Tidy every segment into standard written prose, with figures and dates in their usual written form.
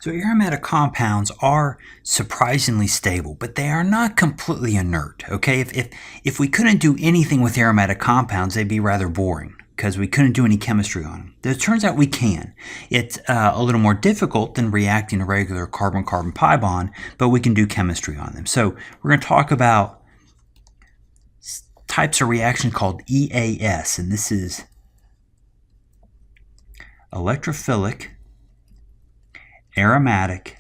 So aromatic compounds are surprisingly stable, but they are not completely inert, okay? If we couldn't do anything with aromatic compounds, they'd be rather boring because we couldn't do any chemistry on them. It turns out we can. It's a little more difficult than reacting a regular carbon-carbon pi bond, but we can do chemistry on them. So we're going to talk about types of reaction called EAS, and this is electrophilic, aromatic,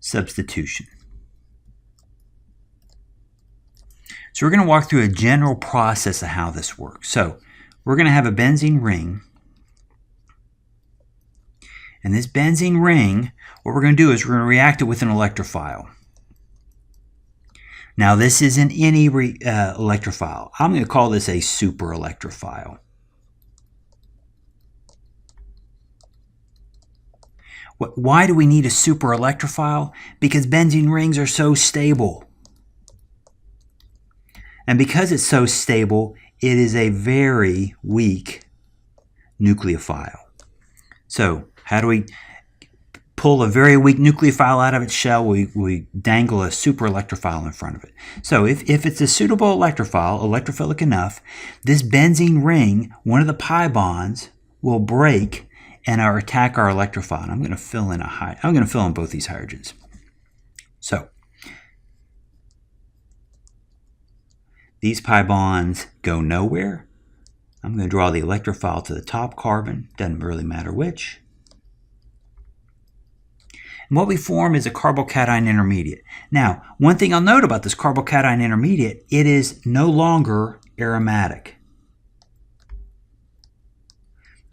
substitution. So we're going to walk through a general process of how this works. So we're going to have a benzene ring. And this benzene ring, what we're going to do is we're going to react it with an electrophile. Now this isn't any electrophile. I'm going to call this a super electrophile. Why do we need a super electrophile? Because benzene rings are so stable. And because it's so stable, it is a very weak nucleophile. So how do we pull a very weak nucleophile out of its shell? We dangle a super electrophile in front of it. So if it's a suitable electrophile, electrophilic enough, this benzene ring, one of the pi bonds, will break and attack our electrophile. And I'm going to fill in both these hydrogens. So these pi bonds go nowhere. I'm going to draw the electrophile to the top carbon. Doesn't really matter which. And what we form is a carbocation intermediate. Now, one thing I'll note about this carbocation intermediate, it is no longer aromatic.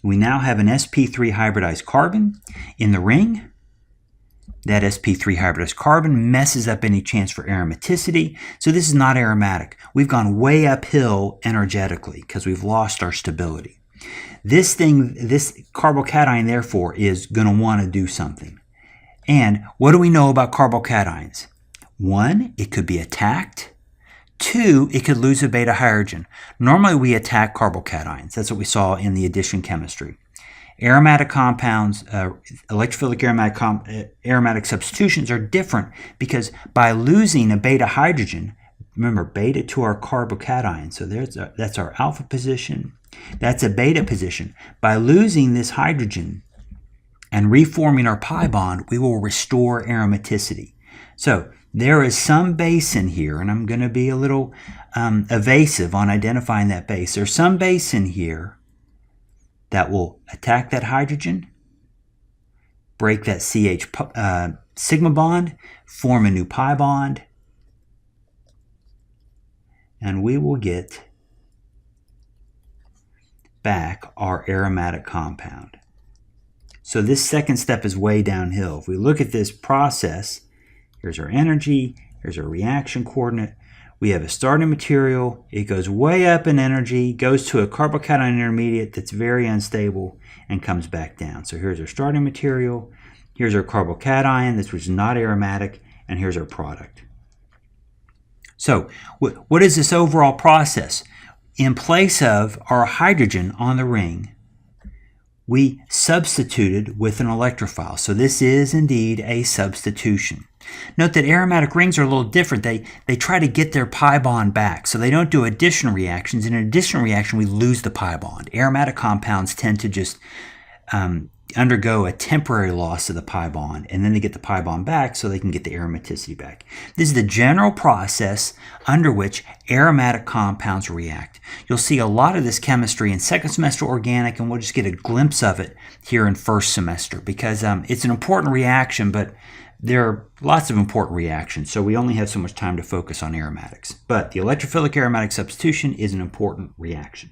We now have an sp3 hybridized carbon in the ring. That sp3 hybridized carbon messes up any chance for aromaticity, so this is not aromatic. We've gone way uphill energetically because we've lost our stability. This carbocation, therefore, is going to want to do something. And what do we know about carbocations? 1, it could be attacked. 2, it could lose a beta hydrogen. Normally we attack carbocations. That's what we saw in the addition chemistry. Aromatic compounds, electrophilic aromatic substitutions are different because by losing a beta hydrogen, remember beta to our carbocation, so that's our alpha position, that's a beta position. By losing this hydrogen and reforming our pi bond, we will restore aromaticity. So there is some base in here, and I'm going to be a little evasive on identifying that base. There's some base in here that will attack that hydrogen, break that CH sigma bond, form a new pi bond, and we will get back our aromatic compound. So this second step is way downhill. If we look at this process, here's our energy, here's our reaction coordinate. We have a starting material, it goes way up in energy, goes to a carbocation intermediate that's very unstable, and comes back down. So here's our starting material, here's our carbocation, this was not aromatic, and here's our product. So what is this overall process? In place of our hydrogen on the ring, we substituted with an electrophile. So this is indeed a substitution. Note that aromatic rings are a little different. They try to get their pi bond back. So they don't do addition reactions. In an addition reaction, we lose the pi bond. Aromatic compounds tend to just undergo a temporary loss of the pi bond, and then they get the pi bond back so they can get the aromaticity back. This is the general process under which aromatic compounds react. You'll see a lot of this chemistry in second semester organic, and we'll just get a glimpse of it here in first semester because it's an important reaction, but there are lots of important reactions, so we only have so much time to focus on aromatics. But the electrophilic aromatic substitution is an important reaction.